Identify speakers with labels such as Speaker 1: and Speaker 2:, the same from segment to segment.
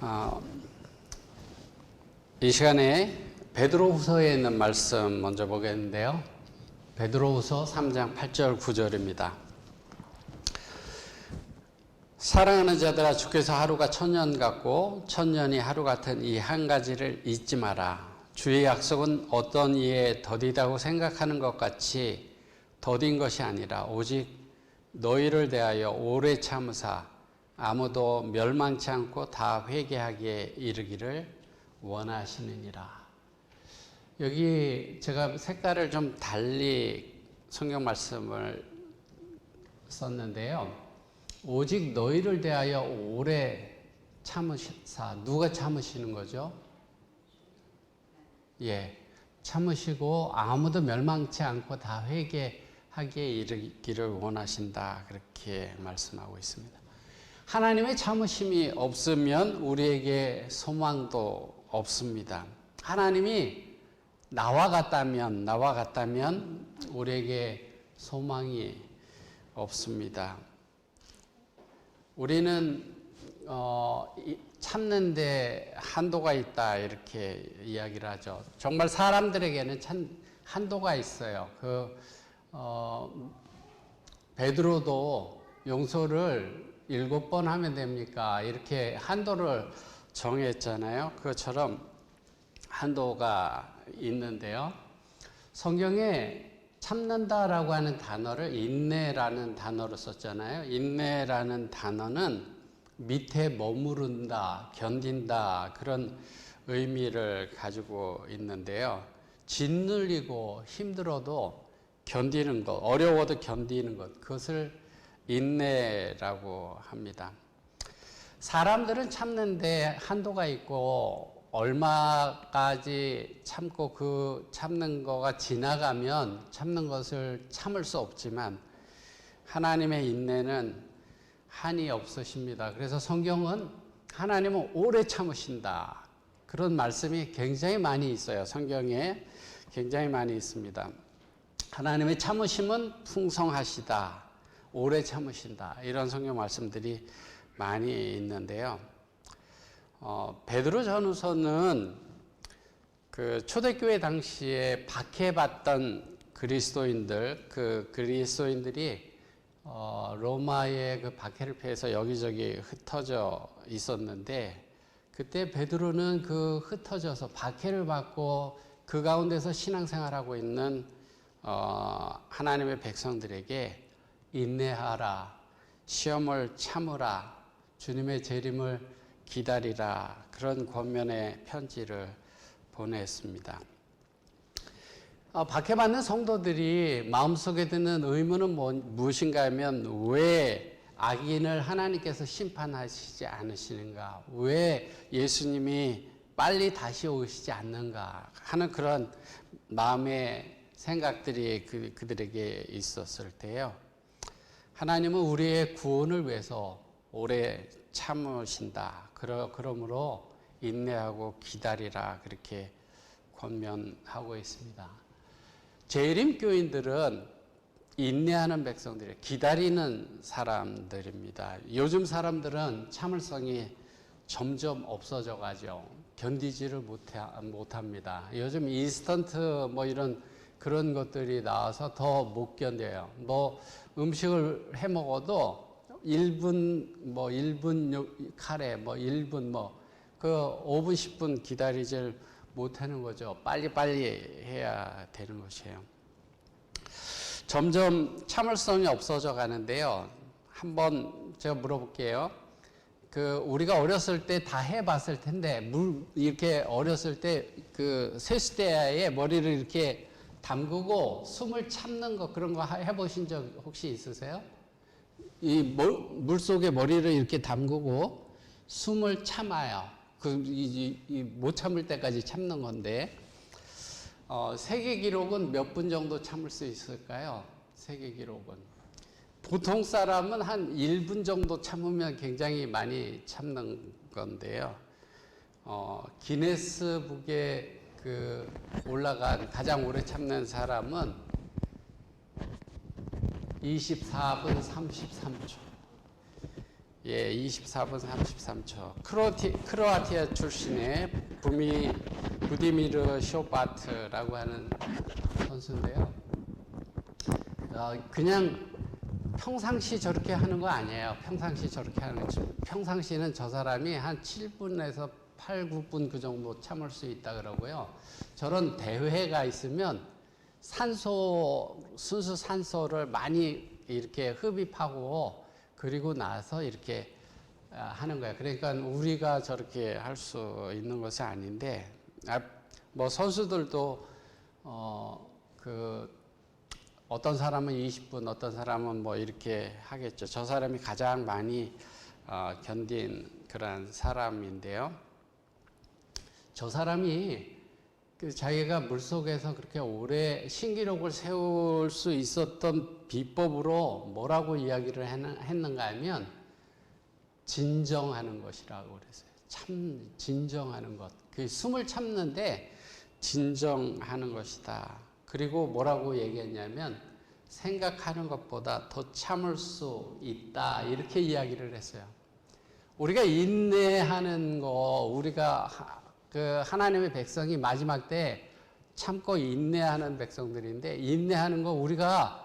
Speaker 1: 어, 이 시간에 베드로후서에 있는 말씀 먼저 보겠는데요. 베드로후서 3장 8절 9절입니다. 사랑하는 자들아, 주께서 하루가 천년 같고 천년이 하루 같은 이 한 가지를 잊지 마라. 주의 약속은 어떤 이에 더디다고 생각하는 것 같이 더딘 것이 아니라 오직 너희를 대하여 오래 참으사 아무도 멸망치 않고 다 회개하기에 이르기를 원하시느니라. 여기 제가 색깔을 좀 달리 성경 말씀을 썼는데요. 오직 너희를 대하여 오래 참으사, 누가 참으시는 거죠? 참으시고 아무도 멸망치 않고 다 회개하기에 이르기를 원하신다. 그렇게 말씀하고 있습니다. 하나님의 참으심이 없으면 우리에게 소망도 없습니다. 하나님이 나와 같다면 우리에게 소망이 없습니다. 우리는 참는데 한도가 있다 이렇게 이야기를 하죠. 정말 사람들에게는 한도가 있어요. 베드로도 용서를 7번 하면 됩니까? 이렇게 한도를 정했잖아요. 그것처럼 한도가 있는데요. 성경에 참는다라고 하는 단어를 인내라는 단어로 썼잖아요. 인내라는 단어는 밑에 머무른다, 견딘다 그런 의미를 가지고 있는데요. 짓눌리고 힘들어도 견디는 것, 어려워도 견디는 것, 그것을 인내라고 합니다. 사람들은 참는데 한도가 있고 얼마까지 참고 그 참는 거가 지나가면 참는 것을 참을 수 없지만 하나님의 인내는 한이 없으십니다. 그래서 성경은 하나님은 오래 참으신다. 그런 말씀이 굉장히 많이 있어요. 성경에 굉장히 많이 있습니다. 하나님의 참으심은 풍성하시다. 오래 참으신다. 이런 성경 말씀들이 많이 있는데요. 베드로 전후서는 그 초대교회 당시에 박해받던 그리스도인들이 로마의 그 박해를 피해서 여기저기 흩어져 있었는데 그때 베드로는 그 흩어져서 박해를 받고 그 가운데서 신앙생활하고 있는 하나님의 백성들에게 인내하라, 시험을 참으라, 주님의 재림을 기다리라 그런 권면의 편지를 보냈습니다. 박해받는 성도들이 마음속에 드는 의문은 무엇인가 하면 왜 악인을 하나님께서 심판하시지 않으시는가? 왜 예수님이 빨리 다시 오시지 않는가? 하는 그런 마음의 생각들이 그들에게 있었을 때요. 하나님은 우리의 구원을 위해서 오래 참으신다. 그러므로 인내하고 기다리라 그렇게 권면하고 있습니다. 재림 교인들은 인내하는 백성들이에요. 기다리는 사람들입니다. 요즘 사람들은 참을성이 점점 없어져 가죠. 견디지를 못합니다. 요즘 인스턴트 이런 그런 것들이 나와서 더 못 견뎌요. 음식을 해 먹어도 1분 카레 1분 그 5분 10분 기다리질 못하는 거죠. 빨리빨리 해야 되는 것이에요. 점점 참을성이 없어져 가는데요. 한번 제가 물어볼게요. 우리가 어렸을 때 다 해봤을 텐데 이렇게 어렸을 때 세수대야에 머리를 이렇게 담그고 숨을 참는 거 그런 거 해보신 적 혹시 있으세요? 이 물 속에 머리를 이렇게 담그고 숨을 참아요. 못 참을 때까지 참는 건데 세계 기록은 몇 분 정도 참을 수 있을까요? 세계 기록은 보통 사람은 한 1분 정도 참으면 굉장히 많이 참는 건데요. 기네스북에 올라간 가장 오래 참는 사람은 24분 33초. 예, 24분 33초. 크로아티아 출신의 부디미르 쇼바트라고 하는 선수인데요. 그냥 평상시 저렇게 하는 거 아니에요. 평상시 저렇게 하는 거. 평상시는 저 사람이 한 7분에서 8, 9분 그 정도 참을 수 있다 그러고요. 저런 대회가 있으면 순수 산소를 많이 이렇게 흡입하고 그리고 나서 이렇게 하는 거예요. 그러니까 우리가 저렇게 할 수 있는 것이 아닌데, 뭐 선수들도 어떤 사람은 20분, 어떤 사람은 뭐 이렇게 하겠죠. 저 사람이 가장 많이 견딘 그런 사람인데요. 저 사람이 자기가 물속에서 그렇게 오래 신기록을 세울 수 있었던 비법으로 뭐라고 이야기를 했는가 하면 진정하는 것이라고 그랬어요. 참 진정하는 것. 그 숨을 참는데 진정하는 것이다. 그리고 뭐라고 얘기했냐면 생각하는 것보다 더 참을 수 있다. 이렇게 이야기를 했어요. 우리가 인내하는 거, 우리가 하나님의 백성이 마지막 때 참고 인내하는 백성들인데, 인내하는 거 우리가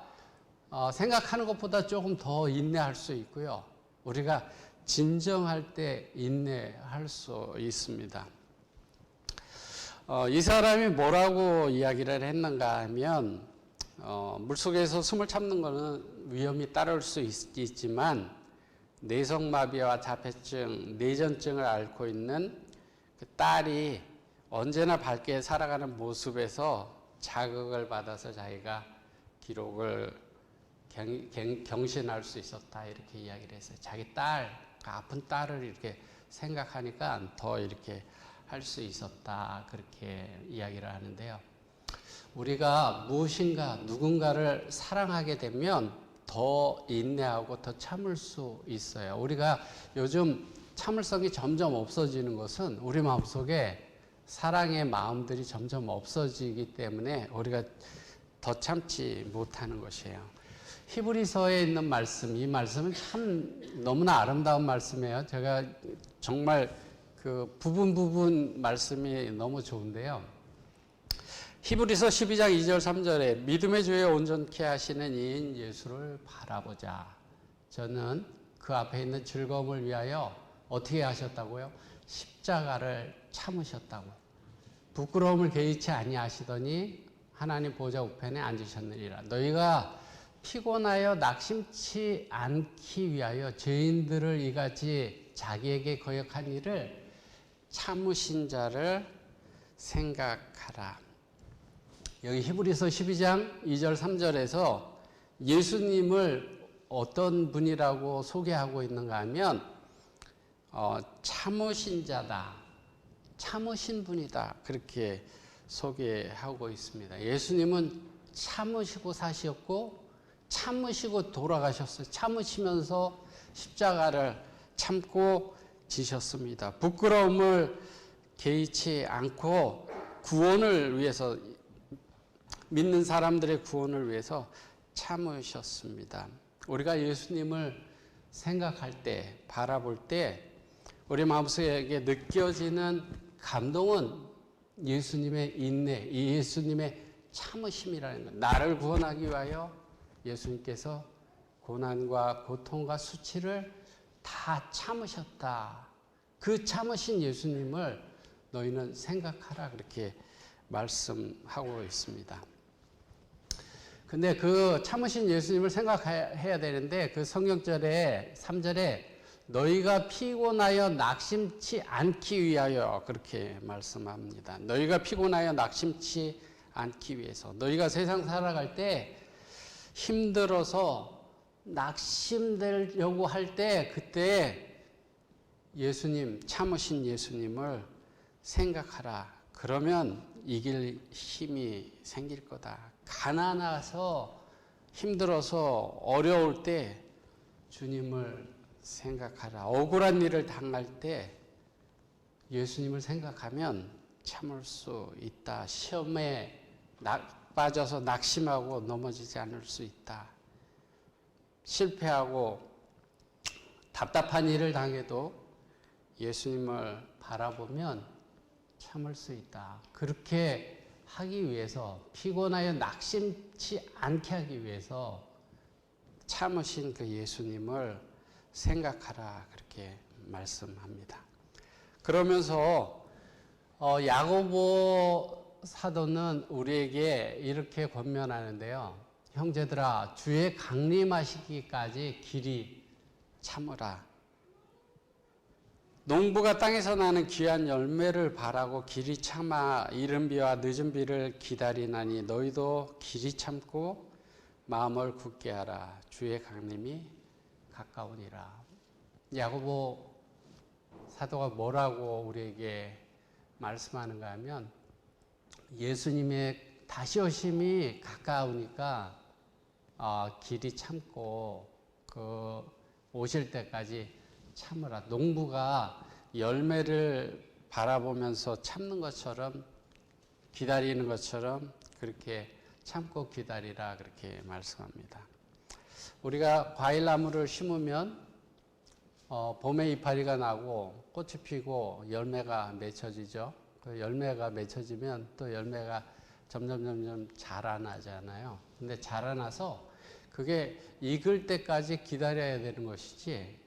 Speaker 1: 생각하는 것보다 조금 더 인내할 수 있고요. 우리가 진정할 때 인내할 수 있습니다. 이 사람이 뭐라고 이야기를 했는가 하면, 물속에서 숨을 참는 것은 위험이 따를 수 있지만 내성마비와 자폐증, 뇌전증을 앓고 있는 그 딸이 언제나 밝게 살아가는 모습에서 자극을 받아서 자기가 기록을 경신할 수 있었다. 이렇게 이야기를 했어요. 자기 딸, 아픈 딸을 이렇게 생각하니까 더 이렇게 할 수 있었다. 그렇게 이야기를 하는데요. 우리가 무엇인가, 누군가를 사랑하게 되면 더 인내하고 더 참을 수 있어요. 우리가 요즘 참을성이 점점 없어지는 것은 우리 마음속에 사랑의 마음들이 점점 없어지기 때문에 우리가 더 참지 못하는 것이에요. 히브리서에 있는 말씀, 이 말씀은 참 너무나 아름다운 말씀이에요. 제가 정말 그 부분 말씀이 너무 좋은데요. 히브리서 12장 2절 3절에 믿음의 주에 온전케 하시는 이인 예수를 바라보자. 저는 그 앞에 있는 즐거움을 위하여 어떻게 하셨다고요? 십자가를 참으셨다고. 부끄러움을 개의치 아니하시더니 하나님 보좌 우편에 앉으셨느니라. 너희가 피곤하여 낙심치 않기 위하여 죄인들을 이같이 자기에게 거역한 일을 참으신 자를 생각하라. 여기 히브리서 12장 2절 3절에서 예수님을 어떤 분이라고 소개하고 있는가 하면 참으신 자다, 참으신 분이다, 그렇게 소개하고 있습니다. 예수님은 참으시고 사셨고 참으시고 돌아가셨어요. 참으시면서 십자가를 참고 지셨습니다. 부끄러움을 개의치 않고 구원을 위해서, 믿는 사람들의 구원을 위해서 참으셨습니다. 우리가 예수님을 생각할 때, 바라볼 때 우리 마음속에 느껴지는 감동은 예수님의 인내, 예수님의 참으심이라는 것. 나를 구원하기 위하여 예수님께서 고난과 고통과 수치를 다 참으셨다. 그 참으신 예수님을 너희는 생각하라. 그렇게 말씀하고 있습니다. 근데 그 참으신 예수님을 생각해야 되는데 그 성경절에 3절에 너희가 피곤하여 낙심치 않기 위하여 그렇게 말씀합니다. 너희가 피곤하여 낙심치 않기 위해서. 너희가 세상 살아갈 때 힘들어서 낙심되려고 할 때 그때 예수님, 참으신 예수님을 생각하라. 그러면 이길 힘이 생길 거다. 가난해서 힘들어서 어려울 때 주님을 생각하라. 억울한 일을 당할 때 예수님을 생각하면 참을 수 있다. 시험에 빠져서 낙심하고 넘어지지 않을 수 있다. 실패하고 답답한 일을 당해도 예수님을 바라보면 참을 수 있다. 그렇게 하기 위해서, 피곤하여 낙심치 않게 하기 위해서 참으신 그 예수님을 생각하라, 그렇게 말씀합니다. 그러면서 야고보 사도는 우리에게 이렇게 권면하는데요. 형제들아, 주의 강림하시기까지 길이 참으라. 농부가 땅에서 나는 귀한 열매를 바라고 길이 참아 이른 비와 늦은 비를 기다리나니 너희도 길이 참고 마음을 굳게 하라. 주의 강림이 가까우니라. 야고보 사도가 뭐라고 우리에게 말씀하는가 하면, 예수님의 다시 오심이 가까우니까 길이 참고 그 오실 때까지 참으라. 농부가 열매를 바라보면서 참는 것처럼, 기다리는 것처럼 그렇게 참고 기다리라, 그렇게 말씀합니다. 우리가 과일나무를 심으면 봄에 이파리가 나고 꽃이 피고 열매가 맺혀지죠. 그 열매가 맺혀지면 또 열매가 점점 자라나잖아요. 근데 자라나서 그게 익을 때까지 기다려야 되는 것이지,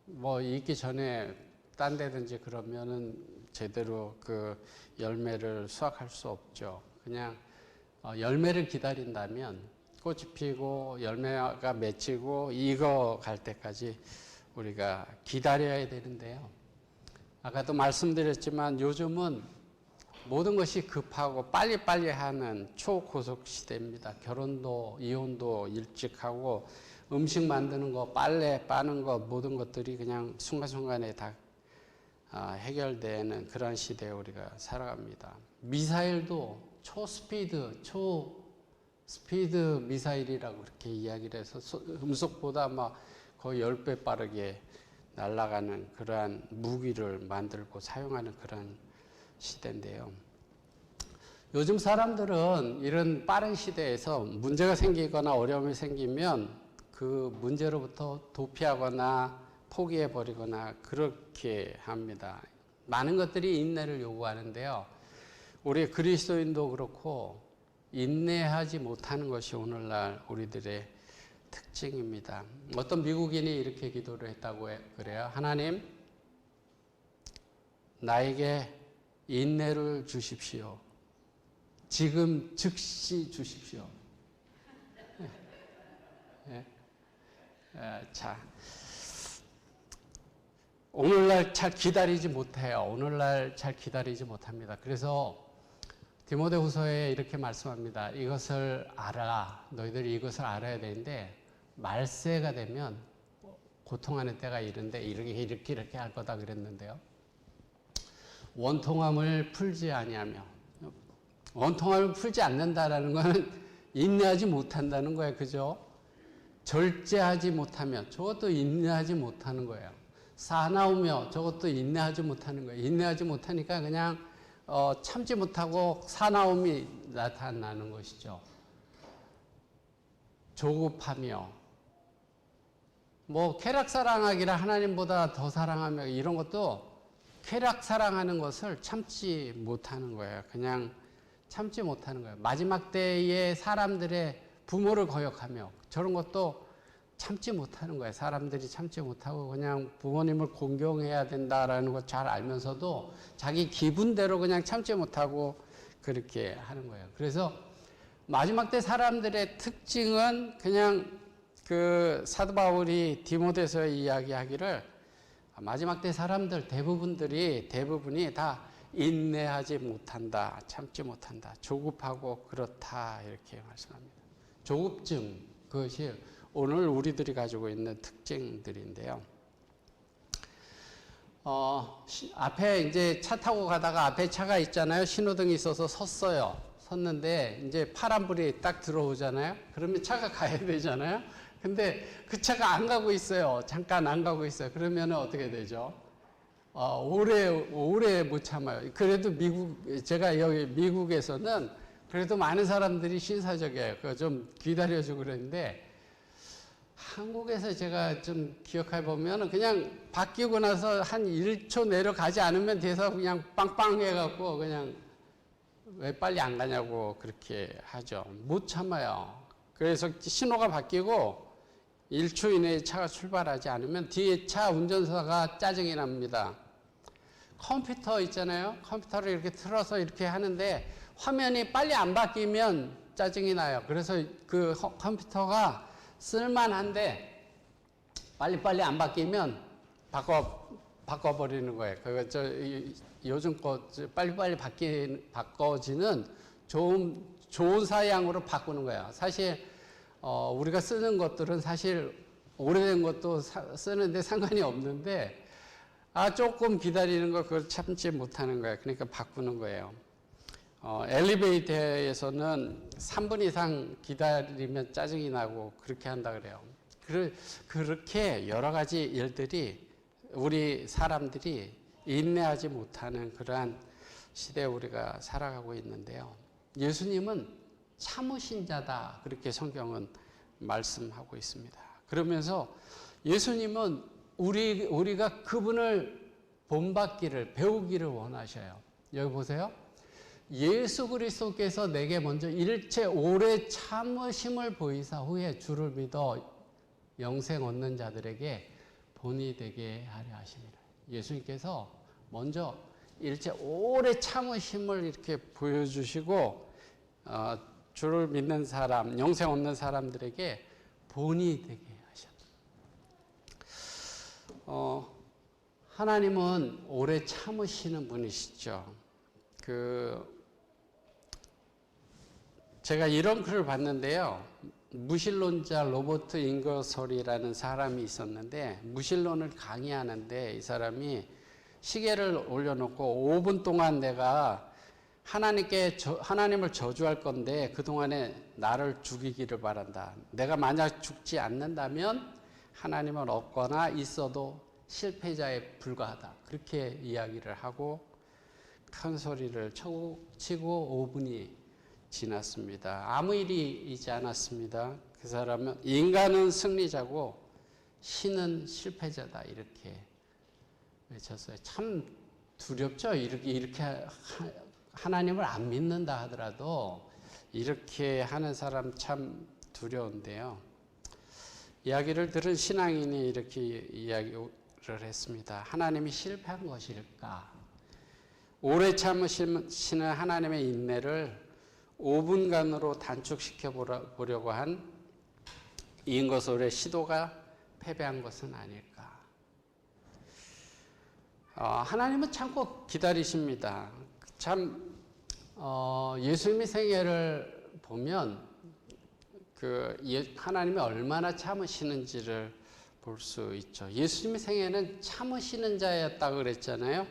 Speaker 1: 뭐 익기 전에 딴 데든지 그러면은 제대로 그 열매를 수확할 수 없죠. 그냥 열매를 기다린다면 꽃이 피고 열매가 맺히고 익어갈 때까지 우리가 기다려야 되는데요. 아까도 말씀드렸지만 요즘은 모든 것이 급하고 빨리빨리 하는 초고속 시대입니다. 결혼도 이혼도 일찍 하고 음식 만드는 거, 빨래 빠는 거, 모든 것들이 그냥 순간순간에 다 해결되는 그런 시대에 우리가 살아갑니다. 미사일도 초스피드 미사일이라고 그렇게 이야기를 해서 음속보다 막 거의 10배 빠르게 날아가는 그러한 무기를 만들고 사용하는 그런 시대인데요. 요즘 사람들은 이런 빠른 시대에서 문제가 생기거나 어려움이 생기면 그 문제로부터 도피하거나 포기해버리거나 그렇게 합니다. 많은 것들이 인내를 요구하는데요. 우리 그리스도인도 그렇고 인내하지 못하는 것이 오늘날 우리들의 특징입니다. 어떤 미국인이 이렇게 기도를 했다고 그래요. 하나님, 나에게 인내를 주십시오. 지금 즉시 주십시오. 자, 오늘날 잘 기다리지 못해요. 오늘날 잘 기다리지 못합니다. 그래서 디모데후서에 이렇게 말씀합니다. 이것을 알아. 너희들이 이것을 알아야 되는데 말세가 되면 고통하는 때가 이른데 이렇게 할 거다 그랬는데요. 원통함을 풀지 아니하며, 원통함을 풀지 않는다라는 것은 인내하지 못한다는 거예요. 그죠? 절제하지 못하며 저것도 인내하지 못하는 거예요. 사나우며 저것도 인내하지 못하는 거예요. 인내하지 못하니까 그냥 참지 못하고 사나움이 나타나는 것이죠. 조급하며, 뭐 쾌락 사랑하기라 하나님보다 더 사랑하며, 이런 것도 쾌락 사랑하는 것을 참지 못하는 거예요. 그냥 참지 못하는 거예요. 마지막 때에 사람들의 부모를 거역하며, 저런 것도 참지 못하는 거예요. 사람들이 참지 못하고 그냥 부모님을 공경해야 된다라는 것 잘 알면서도 자기 기분대로 그냥 참지 못하고 그렇게 하는 거예요. 그래서 마지막 때 사람들의 특징은 그냥 그 사도 바울이 디모데서에 이야기하기를, 마지막 때 사람들 대부분이 다 인내하지 못한다, 참지 못한다, 조급하고 그렇다, 이렇게 말씀합니다. 조급증, 그것이 오늘 우리들이 가지고 있는 특징들인데요. 앞에 이제 차 타고 가다가 앞에 차가 있잖아요. 신호등이 있어서 섰어요. 섰는데 이제 파란불이 딱 들어오잖아요. 그러면 차가 가야 되잖아요. 근데 그 차가 안 가고 있어요. 잠깐 안 가고 있어요. 그러면 어떻게 되죠? 오래 못 참아요. 그래도 제가 여기 미국에서는 그래도 많은 사람들이 신사적이에요. 좀 기다려주고 그러는데, 한국에서 제가 좀 기억해 보면 그냥 바뀌고 나서 한 1초 내려가지 않으면 돼서 그냥 빵빵 해갖고 그냥 왜 빨리 안 가냐고 그렇게 하죠. 못 참아요. 그래서 신호가 바뀌고 1초 이내에 차가 출발하지 않으면 뒤에 차 운전사가 짜증이 납니다. 컴퓨터 있잖아요. 컴퓨터를 이렇게 틀어서 이렇게 하는데 화면이 빨리 안 바뀌면 짜증이 나요. 그래서 그 컴퓨터가 쓸만한데 빨리빨리 안 바뀌면 바꿔버리는 거예요. 요즘 거 빨리빨리 바꿔지는 좋은 사양으로 바꾸는 거예요. 사실 우리가 쓰는 것들은 사실 오래된 것도 쓰는데 상관이 없는데 조금 기다리는 거 그걸 참지 못하는 거예요. 그러니까 바꾸는 거예요. 엘리베이터에서는 3분 이상 기다리면 짜증이 나고 그렇게 한다 그래요. 그렇게 여러 가지 일들이 우리 사람들이 인내하지 못하는 그러한 시대에 우리가 살아가고 있는데요. 예수님은 참으신 자다 그렇게 성경은 말씀하고 있습니다. 그러면서 예수님은 우리가 그분을 본받기를 배우기를 원하셔요. 여기 보세요. 예수 그리스도께서 내게 먼저 일체 오래 참으심을 보이사 후에 주를 믿어 영생 얻는 자들에게 본이 되게 하려 하십니다. 예수님께서 먼저 일체 오래 참으심을 이렇게 보여주시고 주를 믿는 사람, 영생 얻는 사람들에게 본이 되게 하셨다. 하나님은 오래 참으시는 분이시죠. 제가 이런 글을 봤는데요. 무신론자 로버트 잉거솔이라는 사람이 있었는데 무신론을 강의하는데 이 사람이 시계를 올려놓고 5분 동안 내가 하나님을 저주할 건데 그동안에 나를 죽이기를 바란다. 내가 만약 죽지 않는다면 하나님은 없거나 있어도 실패자에 불과하다. 그렇게 이야기를 하고 큰 소리를 치고 5분이 지났습니다. 아무 일이 있지 않았습니다. 그 사람은 인간은 승리자고 신은 실패자다 이렇게 외쳤어요. 참 두렵죠. 이렇게 하나님을 안 믿는다 하더라도 이렇게 하는 사람 참 두려운데요. 이야기를 들은 신앙인이 이렇게 이야기를 했습니다. 하나님이 실패한 것일까? 오래 참으시는 하나님의 인내를 5분간으로 단축시켜 보려고 한 잉거솔의 시도가 패배한 것은 아닐까. 하나님은 참고 기다리십니다. 참 예수님의 생애를 보면 하나님이 얼마나 참으시는지를 볼 수 있죠. 예수님의 생애는 참으시는 자였다고 그랬잖아요.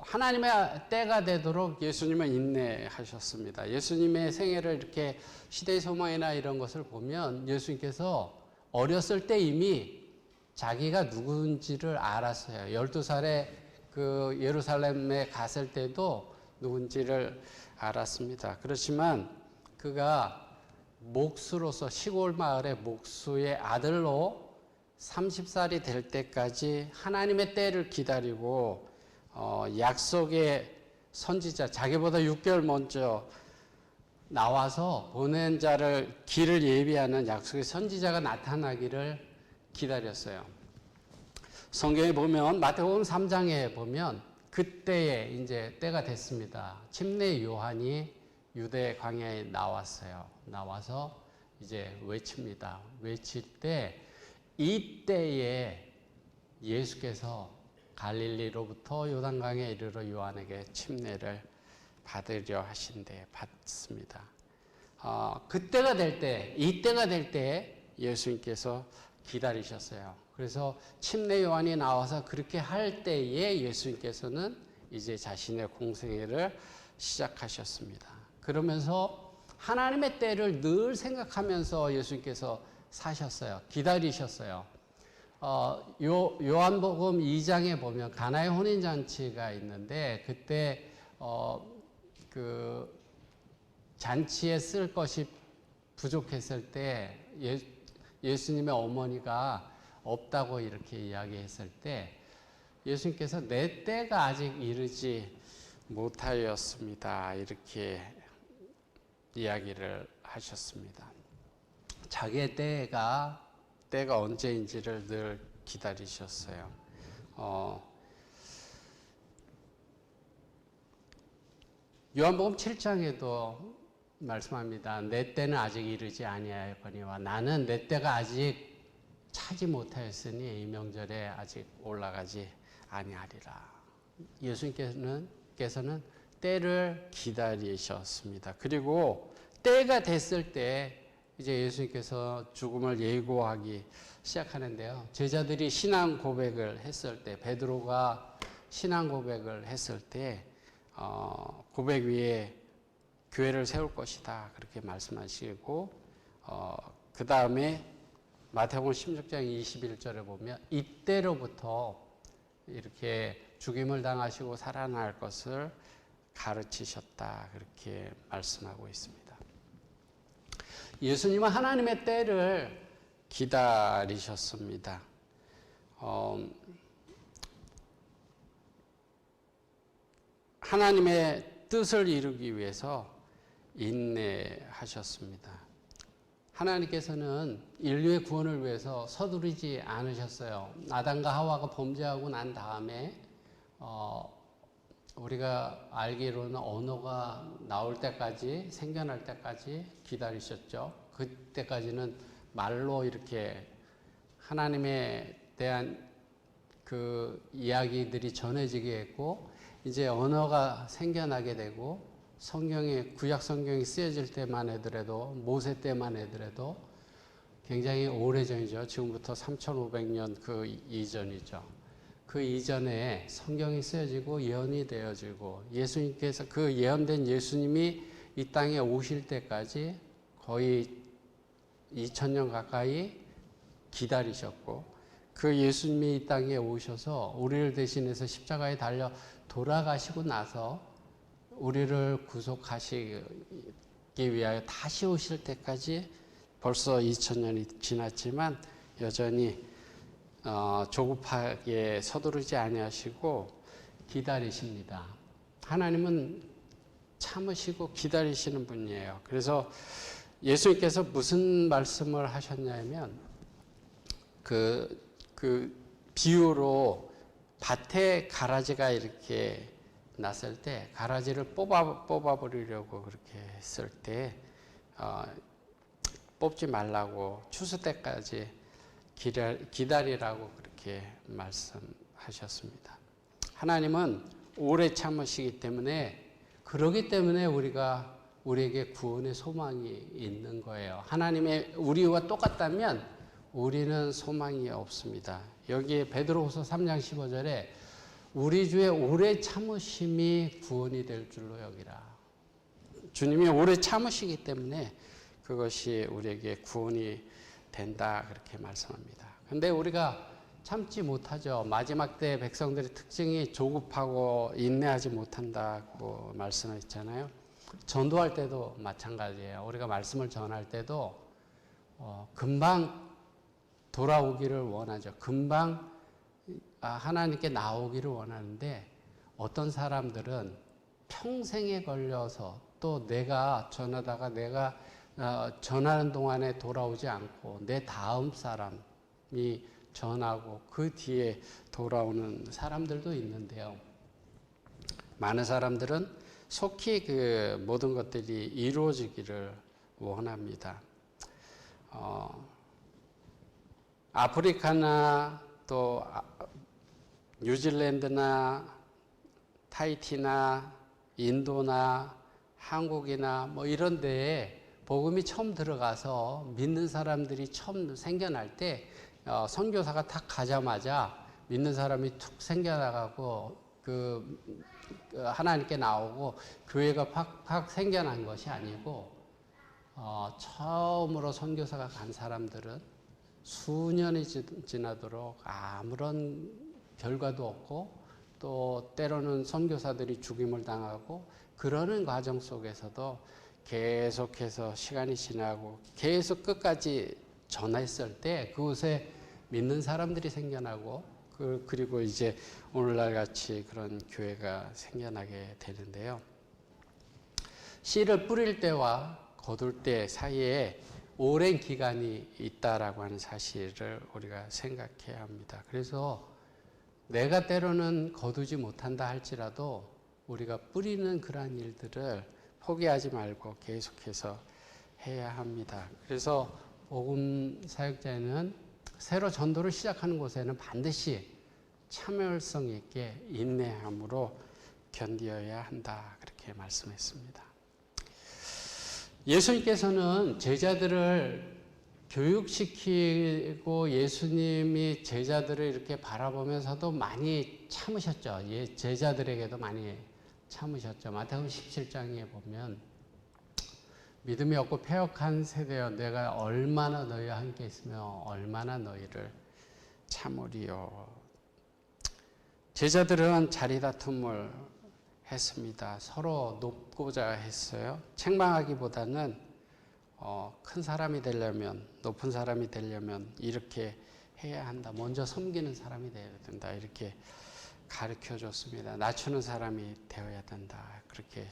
Speaker 1: 하나님의 때가 되도록 예수님은 인내하셨습니다. 예수님의 생애를 이렇게 시대의 소망이나 이런 것을 보면 예수님께서 어렸을 때 이미 자기가 누군지를 알았어요. 12살에 그 예루살렘에 갔을 때도 누군지를 알았습니다. 그렇지만 그가 목수로서 시골 마을의 목수의 아들로 30살이 될 때까지 하나님의 때를 기다리고 약속의 선지자, 자기보다 6개월 먼저 나와서 보낸 자를 길을 예비하는 약속의 선지자가 나타나기를 기다렸어요. 성경에 보면 마태복음 3장에 보면 그때에 이제 때가 됐습니다. 침례 요한이 유대 광야에 나왔어요. 나와서 이제 외칩니다. 외칠 때 이때에 예수께서 갈릴리로부터 요단강에 이르러 요한에게 침례를 받으려 하신데 받습니다. 그때가 될 때, 이때가 될 때 예수님께서 기다리셨어요. 그래서 침례 요한이 나와서 그렇게 할 때에 예수님께서는 이제 자신의 공생애를 시작하셨습니다. 그러면서 하나님의 때를 늘 생각하면서 예수님께서 사셨어요. 기다리셨어요. 요한복음 2장에 보면 가나의 혼인잔치가 있는데 그때 그 잔치에 쓸 것이 부족했을 때 예수님의 어머니가 없다고 이렇게 이야기했을 때 예수님께서 내 때가 아직 이르지 못하였습니다. 이렇게 이야기를 하셨습니다. 자기의 때가 언제인지를 늘 기다리셨어요. 요한복음 7장에도 말씀합니다. 내 때는 아직 이르지 아니하였거니와 나는 내 때가 아직 차지 못하였으니 이 명절에 아직 올라가지 아니하리라. 예수님께서는 때를 기다리셨습니다. 그리고 때가 됐을 때 이제 예수님께서 죽음을 예고하기 시작하는데요. 제자들이 신앙 고백을 했을 때, 베드로가 신앙 고백을 했을 때 고백 위에 교회를 세울 것이다 그렇게 말씀하시고 그 다음에 마태복음 16장 21절에 보면 이때로부터 이렇게 죽임을 당하시고 살아날 것을 가르치셨다 그렇게 말씀하고 있습니다. 예수님은 하나님의 때를 기다리셨습니다. 하나님의 뜻을 이루기 위해서 인내하셨습니다. 하나님께서는 인류의 구원을 위해서 서두르지 않으셨어요. 아담과 하와가 범죄하고 난 다음에 우리가 알기로는 언어가 나올 때까지, 생겨날 때까지 기다리셨죠. 그때까지는 말로 이렇게 하나님에 대한 그 이야기들이 전해지게 했고, 이제 언어가 생겨나게 되고, 구약 성경이 쓰여질 때만 하더라도, 모세 때만 하더라도 굉장히 오래전이죠. 지금부터 3,500년 그 이전이죠. 그 이전에 성경이 쓰여지고 예언이 되어지고 예수님께서 그 예언된 예수님이 이 땅에 오실 때까지 거의 2000년 가까이 기다리셨고 그 예수님이 이 땅에 오셔서 우리를 대신해서 십자가에 달려 돌아가시고 나서 우리를 구속하시기 위하여 다시 오실 때까지 벌써 2000년이 지났지만 여전히 조급하게 서두르지 아니하시고 기다리십니다. 하나님은 참으시고 기다리시는 분이에요. 그래서 예수님께서 무슨 말씀을 하셨냐면 그 비유로 밭에 가라지가 이렇게 났을 때 가라지를 뽑아버리려고 그렇게 했을 때 뽑지 말라고 추수 때까지 기다리라고 그렇게 말씀하셨습니다. 하나님은 오래 참으시기 때문에 그러기 때문에 우리에게 구원의 소망이 있는 거예요. 하나님의 우리와 똑같다면 우리는 소망이 없습니다. 여기에 베드로후서 3장 15절에 우리 주의 오래 참으심이 구원이 될 줄로 여기라. 주님이 오래 참으시기 때문에 그것이 우리에게 구원이 된다 그렇게 말씀합니다. 근데 우리가 참지 못하죠. 마지막 때 백성들의 특징이 조급하고 인내하지 못한다고 말씀했잖아요. 전도할 때도 마찬가지예요. 우리가 말씀을 전할 때도 금방 돌아오기를 원하죠. 금방 하나님께 나오기를 원하는데 어떤 사람들은 평생에 걸려서 또 내가 전하다가 내가 전하는 동안에 돌아오지 않고 내 다음 사람이 전하고 그 뒤에 돌아오는 사람들도 있는데요. 많은 사람들은 속히 그 모든 것들이 이루어지기를 원합니다. 아프리카나 또 뉴질랜드나 타히티나 인도나 한국이나 뭐 이런 데에 복음이 처음 들어가서 믿는 사람들이 처음 생겨날 때 선교사가 딱 가자마자 믿는 사람이 툭 생겨나가고 하나님께 나오고 교회가 팍팍 생겨난 것이 아니고 처음으로 선교사가 간 사람들은 수년이 지나도록 아무런 결과도 없고 또 때로는 선교사들이 죽임을 당하고 그러는 과정 속에서도 계속해서 시간이 지나고 계속 끝까지 전했을 때 그곳에 믿는 사람들이 생겨나고 그리고 이제 오늘날 같이 그런 교회가 생겨나게 되는데요. 씨를 뿌릴 때와 거둘 때 사이에 오랜 기간이 있다라고 하는 사실을 우리가 생각해야 합니다. 그래서 내가 때로는 거두지 못한다 할지라도 우리가 뿌리는 그러한 일들을 포기하지 말고 계속해서 해야 합니다. 그래서 복음 사역자는 새로 전도를 시작하는 곳에는 반드시 참을성 있게 인내함으로 견디어야 한다. 그렇게 말씀했습니다. 예수님께서는 제자들을 교육시키고 예수님이 제자들을 이렇게 바라보면서도 많이 참으셨죠. 제자들에게도 많이 참으셨죠. 마태복음 17장에 보면 믿음이 없고 패역한 세대여 내가 얼마나 너희와 함께 있으며 얼마나 너희를 참으리요. 제자들은 자리다툼을 했습니다. 서로 높고자 했어요. 책망하기보다는 큰 사람이 되려면, 높은 사람이 되려면 이렇게 해야 한다. 먼저 섬기는 사람이 되어야 된다. 이렇게 가르쳐 줬습니다. 낮추는 사람이 되어야 된다. 그렇게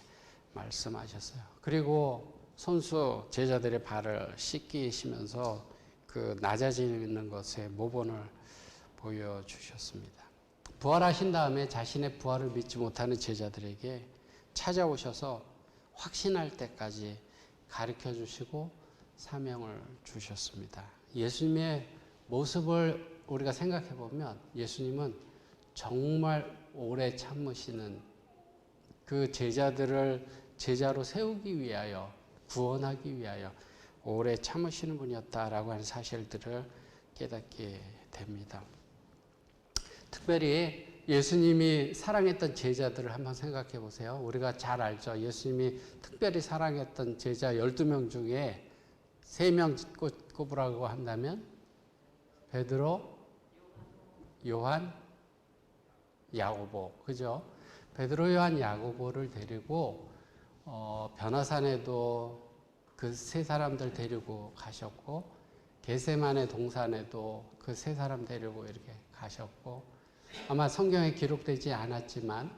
Speaker 1: 말씀하셨어요. 그리고 손수 제자들의 발을 씻기시면서 그 낮아지는 것에 모본을 보여주셨습니다. 부활하신 다음에 자신의 부활을 믿지 못하는 제자들에게 찾아오셔서 확신할 때까지 가르쳐 주시고 사명을 주셨습니다. 예수님의 모습을 우리가 생각해 보면 예수님은 정말 오래 참으시는 그 제자들을 제자로 세우기 위하여 구원하기 위하여 오래 참으시는 분이었다라고 하는 사실들을 깨닫게 됩니다. 특별히 예수님이 사랑했던 제자들을 한번 생각해 보세요. 우리가 잘 알죠. 예수님이 특별히 사랑했던 제자 12명 중에 3명 꼽으라고 한다면 베드로, 요한, 야고보. 그죠? 베드로, 요한, 야고보를 데리고 변화산에도 그 세 사람들 데리고 가셨고 겟세마네 동산에도 그 세 사람 데리고 이렇게 가셨고 아마 성경에 기록되지 않았지만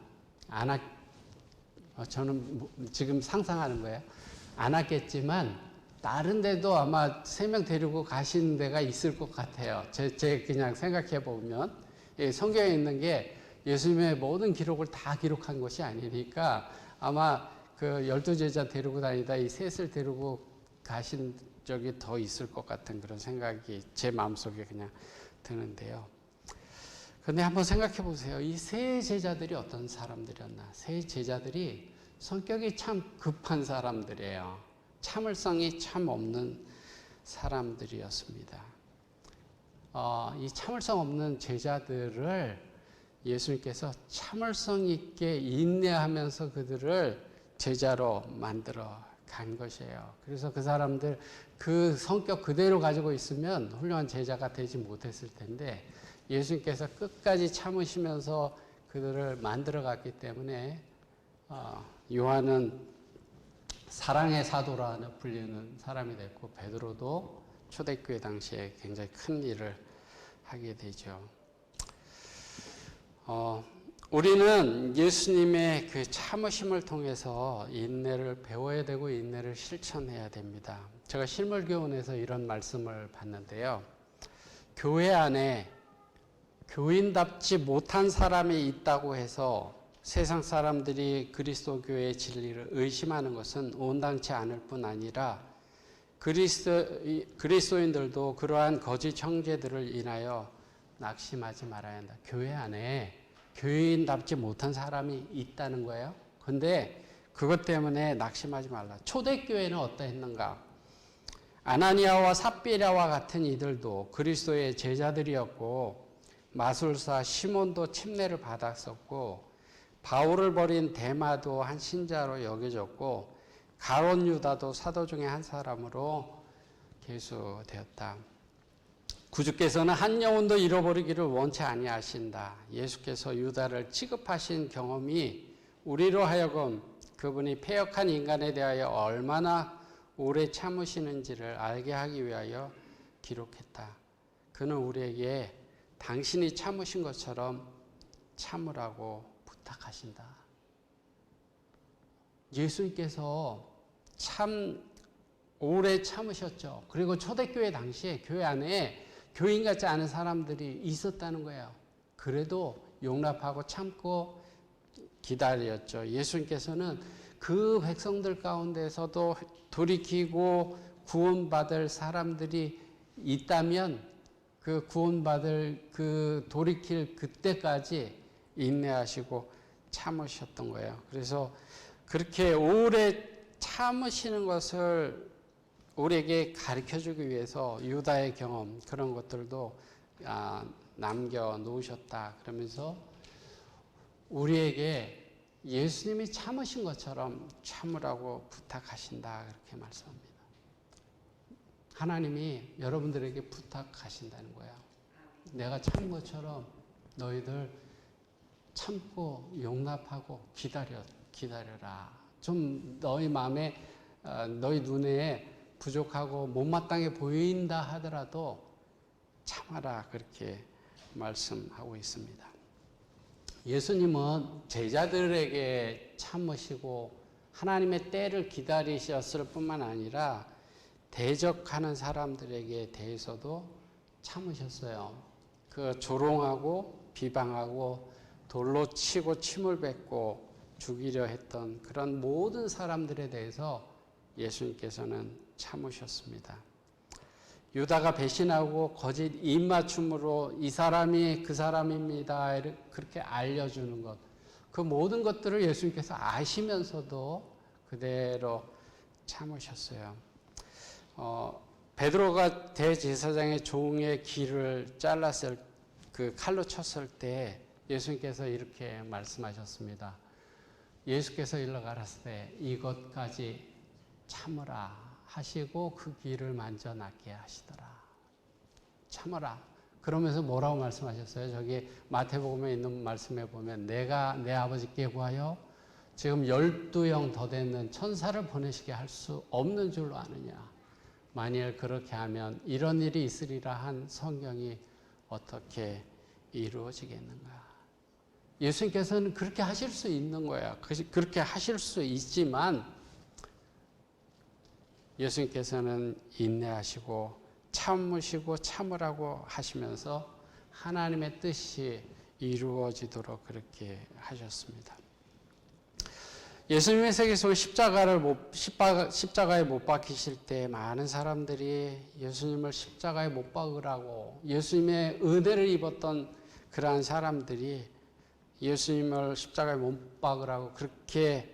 Speaker 1: 저는 지금 상상하는 거예요. 안 왔겠지만 다른 데도 아마 3명 데리고 가신 데가 있을 것 같아요. 제 그냥 생각해 보면 성경에 있는 게 예수님의 모든 기록을 다 기록한 것이 아니니까 아마 그 12제자 데리고 다니다 이 셋을 데리고 가신 적이 더 있을 것 같은 그런 생각이 제 마음속에 그냥 드는데요. 근데 한번 생각해 보세요. 이 세 제자들이 어떤 사람들이었나? 세 제자들이 성격이 참 급한 사람들이에요. 참을성이 참 없는 사람들이었습니다. 이 참을성 없는 제자들을 예수님께서 참을성 있게 인내하면서 그들을 제자로 만들어 간 것이에요. 그래서 그 사람들 그 성격 그대로 가지고 있으면 훌륭한 제자가 되지 못했을 텐데 예수님께서 끝까지 참으시면서 그들을 만들어 갔기 때문에 요한은 사랑의 사도라 불리는 사람이 됐고 베드로도 초대교회 당시에 굉장히 큰 일을 하게 되죠. 우리는 예수님의 그 참으심을 통해서 인내를 배워야 되고 인내를 실천해야 됩니다. 제가 실물교훈에서 이런 말씀을 봤는데요. 교회 안에 교인답지 못한 사람이 있다고 해서 세상 사람들이 그리스도 교회의 진리를 의심하는 것은 온당치 않을 뿐 아니라 그리스도인들도 그러한 거짓 형제들을 인하여 낙심하지 말아야 한다. 교회 안에 교인답지 못한 사람이 있다는 거예요. 근데 그것 때문에 낙심하지 말라. 초대교회는 어떠했는가? 아나니아와 삽비라와 같은 이들도 그리스도의 제자들이었고 마술사 시몬도 침례를 받았었고 바울을 버린 데마도 한 신자로 여겨졌고 가롯 유다도 사도 중에 한 사람으로 계수되었다. 구주께서는 한 영혼도 잃어버리기를 원치 아니하신다. 예수께서 유다를 취급하신 경험이 우리로 하여금 그분이 패역한 인간에 대하여 얼마나 오래 참으시는지를 알게 하기 위하여 기록했다. 그는 우리에게 당신이 참으신 것처럼 참으라고 부탁하신다. 예수님께서 참 오래 참으셨죠. 그리고 초대교회 당시에 교회 안에 교인 같지 않은 사람들이 있었다는 거예요. 그래도 용납하고 참고 기다렸죠. 예수님께서는 그 백성들 가운데서도 돌이키고 구원받을 사람들이 있다면 그 구원받을 그 돌이킬 그때까지 인내하시고 참으셨던 거예요. 그래서 그렇게 오래 참으시는 것을 우리에게 가르쳐주기 위해서 유다의 경험 그런 것들도 남겨놓으셨다. 그러면서 우리에게 예수님이 참으신 것처럼 참으라고 부탁하신다. 그렇게 말씀합니다. 하나님이 여러분들에게 부탁하신다는 거예요. 내가 참은 것처럼 너희들 참고 용납하고 기다려라. 좀 너희 마음에 너희 눈에 부족하고 못마땅해 보인다 하더라도 참아라. 그렇게 말씀하고 있습니다. 예수님은 제자들에게 참으시고 하나님의 때를 기다리셨을 뿐만 아니라 대적하는 사람들에게 대해서도 참으셨어요. 그 조롱하고 비방하고 돌로 치고 침을 뱉고 죽이려 했던 그런 모든 사람들에 대해서 예수님께서는 참으셨습니다. 유다가 배신하고 거짓 입맞춤으로 이 사람이 그 사람입니다. 그렇게 알려주는 것. 그 모든 것들을 예수님께서 아시면서도 그대로 참으셨어요. 베드로가 대제사장의 종의 귀를 잘랐을 그 칼로 쳤을 때 예수님께서 이렇게 말씀하셨습니다. 예수께서 일러 가라사대 이것까지 참으라 하시고 그 귀를 만져 낫게 하시더라. 참으라. 그러면서 뭐라고 말씀하셨어요? 저기 마태복음에 있는 말씀에 보면 내가 내 아버지께 구하여 지금 12영 더 되는 천사를 보내시게 할 수 없는 줄로 아느냐. 만일 그렇게 하면 이런 일이 있으리라 한 성경이 어떻게 이루어지겠는가. 예수님께서는 그렇게 하실 수 있는 거예요. 그렇게 하실 수 있지만 예수님께서는 인내하시고 참으시고 참으라고 하시면서 하나님의 뜻이 이루어지도록 그렇게 하셨습니다. 예수님의 세계에서 십자가에 못 박히실 때 많은 사람들이 예수님을 십자가에 못 박으라고 예수님의 은혜를 입었던 그러한 사람들이 예수님을 십자가에 못 박으라고 그렇게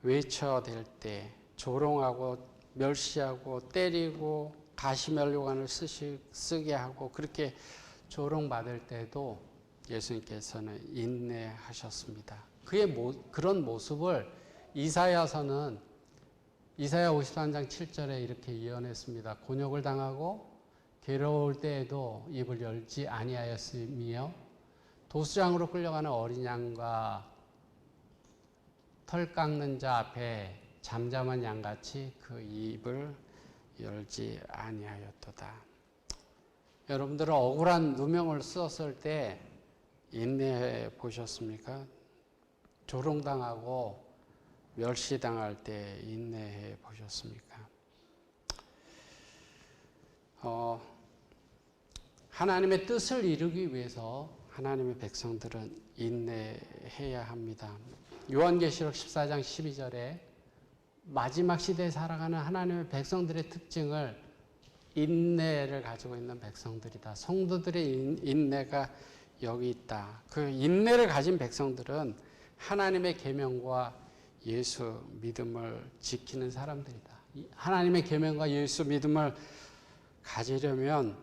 Speaker 1: 외쳐댈 때 조롱하고 멸시하고 때리고 가시면류관을 쓰게 하고 그렇게 조롱받을 때도 예수님께서는 인내하셨습니다. 그런 모습을 이사야서는 이사야 53장 7절에 이렇게 예언했습니다. 곤욕을 당하고 괴로울 때에도 입을 열지 아니하였으며 도수장으로 끌려가는 어린 양과 털 깎는 자 앞에 잠잠한 양같이 그 입을 열지 아니하였도다. 여러분들은 억울한 누명을 썼을 때 인내해 보셨습니까? 조롱당하고 멸시당할 때 인내해 보셨습니까? 하나님의 뜻을 이루기 위해서 하나님의 백성들은 인내해야 합니다. 요한계시록 14장 12절에 마지막 시대에 살아가는 하나님의 백성들의 특징을 인내를 가지고 있는 백성들이다. 성도들의 인내가 여기 있다. 그 인내를 가진 백성들은 하나님의 계명과 예수 믿음을 지키는 사람들이다. 하나님의 계명과 예수 믿음을 가지려면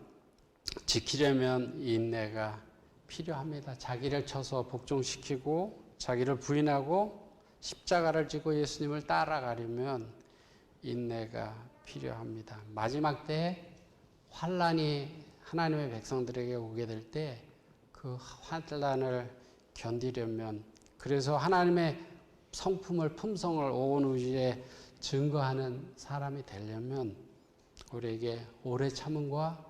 Speaker 1: 지키려면 인내가 필요합니다. 자기를 쳐서 복종시키고 자기를 부인하고 십자가를 지고 예수님을 따라가려면 인내가 필요합니다. 마지막 때 환난이 하나님의 백성들에게 오게 될 때 그 환난을 견디려면 그래서 하나님의 성품을 품성을 온 우주에 증거하는 사람이 되려면 우리에게 오래 참음과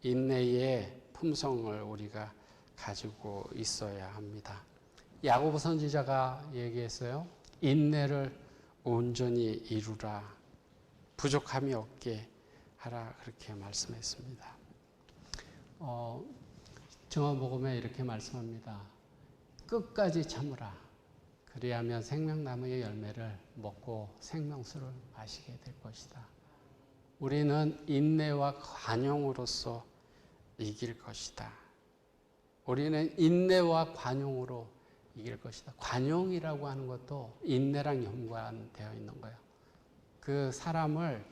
Speaker 1: 인내의 품성을 우리가 가지고 있어야 합니다. 야고보 선지자가 얘기했어요. 인내를 온전히 이루라. 부족함이 없게 하라. 그렇게 말씀했습니다. 증언복음에 이렇게 말씀합니다. 끝까지 참으라. 그리하면 생명나무의 열매를 먹고 생명수를 마시게 될 것이다. 우리는 인내와 관용으로서 이길 것이다. 우리는 인내와 관용으로 이길 것이다. 관용이라고 하는 것도 인내랑 연관되어 있는 거예요. 그 사람을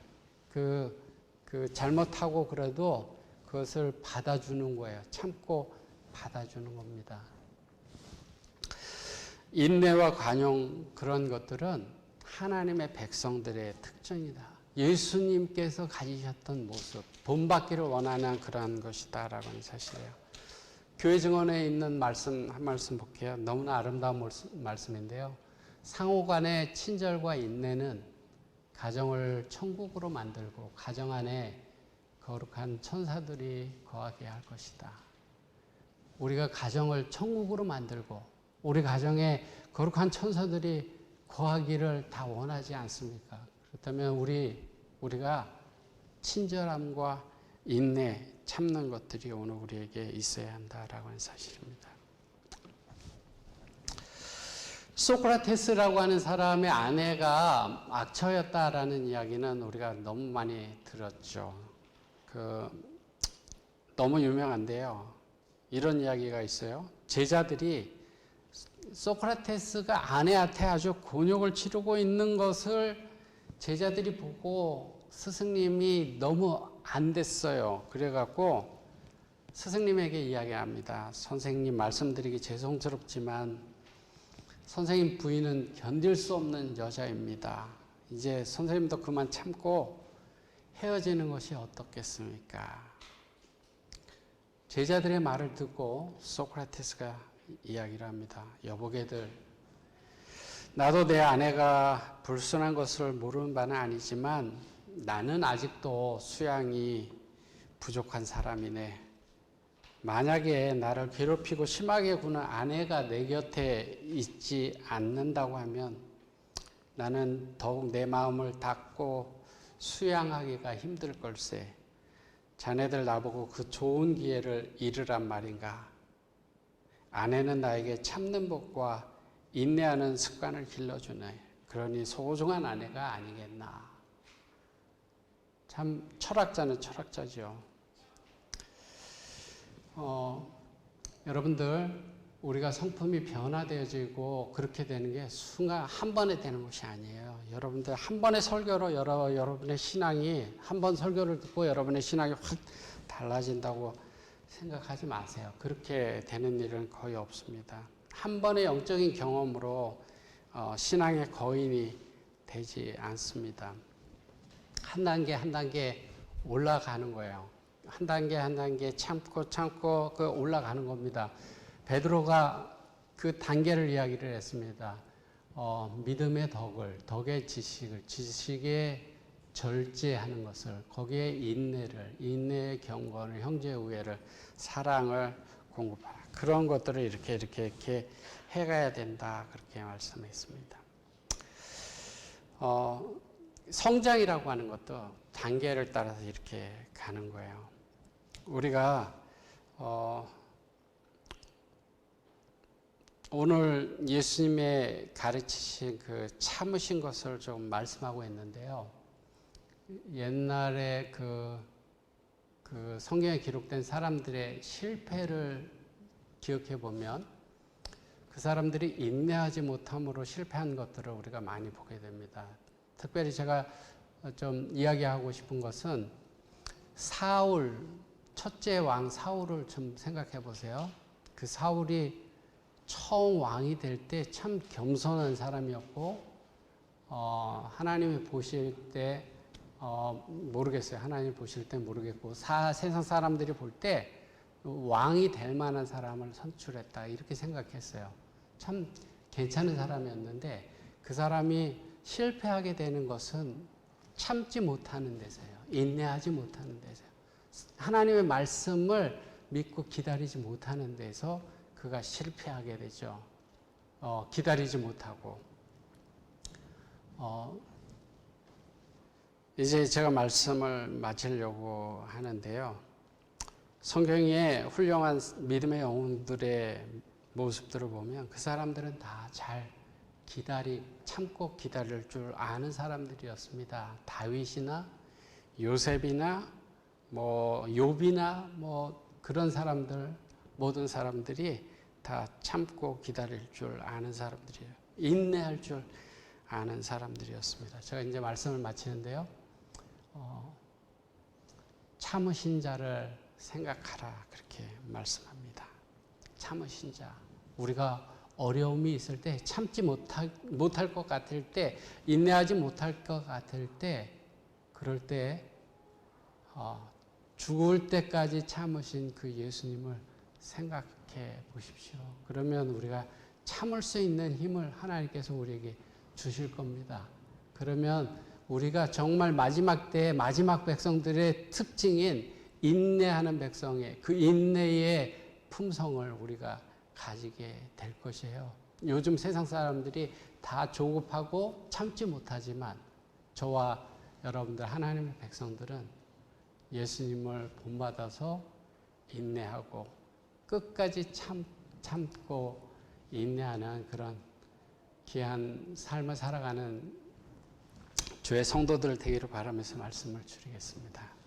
Speaker 1: 잘못하고 그래도 그것을 받아주는 거예요. 참고 받아주는 겁니다. 인내와 관용 그런 것들은 하나님의 백성들의 특징이다. 예수님께서 가지셨던 모습, 본받기를 원하는 그런 것이다 라고 하는 사실이에요. 교회 증언에 있는 한 말씀 볼게요. 너무나 아름다운 말씀인데요. 상호간의 친절과 인내는 가정을 천국으로 만들고 가정 안에 거룩한 천사들이 거하게 할 것이다. 우리가 가정을 천국으로 만들고 우리 가정에 거룩한 천사들이 거하기를 다 원하지 않습니까? 그렇다면 우리가 친절함과 인내, 참는 것들이 오늘 우리에게 있어야 한다라고 하는 사실입니다. 소크라테스라고 하는 사람의 아내가 악처였다라는 이야기는 우리가 너무 많이 들었죠. 너무 유명한데요. 이런 이야기가 있어요. 제자들이 소크라테스가 아내한테 아주 곤욕을 치르고 있는 것을 제자들이 보고 스승님이 너무 안 됐어요. 그래갖고 스승님에게 이야기합니다. 선생님 말씀드리기 죄송스럽지만 선생님 부인은 견딜 수 없는 여자입니다. 이제 선생님도 그만 참고 헤어지는 것이 어떻겠습니까? 제자들의 말을 듣고 소크라테스가 이야기를 합니다. 여보게들, 나도 내 아내가 불순한 것을 모르는 바는 아니지만 나는 아직도 수양이 부족한 사람이네. 만약에 나를 괴롭히고 심하게 구는 아내가 내 곁에 있지 않는다고 하면 나는 더욱 내 마음을 닫고 수양하기가 힘들 걸세. 자네들 나보고 그 좋은 기회를 잃으란 말인가? 아내는 나에게 참는 법과 인내하는 습관을 길러주네. 그러니 소중한 아내가 아니겠나. 참 철학자는 철학자죠. 여러분들 우리가 성품이 변화되어지고 그렇게 되는 게 순간 한 번에 되는 것이 아니에요. 여러분들 한 번의 설교로 여러분의 신앙이 한 번 설교를 듣고 여러분의 신앙이 확 달라진다고 생각하지 마세요. 그렇게 되는 일은 거의 없습니다. 한 번의 영적인 경험으로 신앙의 거인이 되지 않습니다. 한 단계 한 단계 올라가는 거예요. 한 단계 한 단계 참고 올라가는 겁니다. 베드로가 그 단계를 이야기를 했습니다. 믿음의 덕의 지식의 절제하는 것을, 거기에 인내의 경건을, 형제의 우애를, 사랑을 공급하라. 그런 것들을 이렇게 해가야 된다. 그렇게 말씀했습니다. 성장이라고 하는 것도 단계를 따라서 이렇게 가는 거예요. 우리가 오늘 예수님의 가르치신 그 참으신 것을 좀 말씀하고 있는데요. 옛날에 그 성경에 기록된 사람들의 실패를 기억해 보면 그 사람들이 인내하지 못함으로 실패한 것들을 우리가 많이 보게 됩니다. 특별히 제가 좀 이야기하고 싶은 것은 첫째 왕 사울을 좀 생각해 보세요. 그 사울이 처음 왕이 될 때 참 겸손한 사람이었고, 하나님이 보실 때, 모르겠어요. 하나님 보실 때 모르겠고, 세상 사람들이 볼 때 왕이 될 만한 사람을 선출했다. 이렇게 생각했어요. 참 괜찮은 사람이었는데, 그 사람이 실패하게 되는 것은 참지 못하는 데서요. 인내하지 못하는 데서요. 하나님의 말씀을 믿고 기다리지 못하는 데서 그가 실패하게 되죠. 기다리지 못하고. 이제 제가 말씀을 마치려고 하는데요. 성경에 훌륭한 믿음의 영웅들의 모습들을 보면 그 사람들은 다 잘 참고 기다릴 줄 아는 사람들이었습니다. 다윗이나 요셉이나 욥이나 그런 사람들, 모든 사람들이 다 참고 기다릴 줄 아는 사람들이에요. 인내할 줄 아는 사람들이었습니다. 제가 이제 말씀을 마치는데요. 참으신 자를 생각하라, 그렇게 말씀합니다. 참으신 자. 우리가 어려움이 있을 때, 참지 못할 것 같을 때, 인내하지 못할 것 같을 때, 그럴 때 죽을 때까지 참으신 그 예수님을 생각해 보십시오. 그러면 우리가 참을 수 있는 힘을 하나님께서 우리에게 주실 겁니다. 그러면 우리가 정말 마지막 때에 마지막 백성들의 특징인 인내하는 백성의 그 인내의 품성을 우리가 가지게 될 것이에요. 요즘 세상 사람들이 다 조급하고 참지 못하지만 저와 여러분들 하나님의 백성들은 예수님을 본받아서 인내하고 끝까지 참고 인내하는 그런 귀한 삶을 살아가는 주의 성도들 되기를 바라면서 말씀을 드리겠습니다.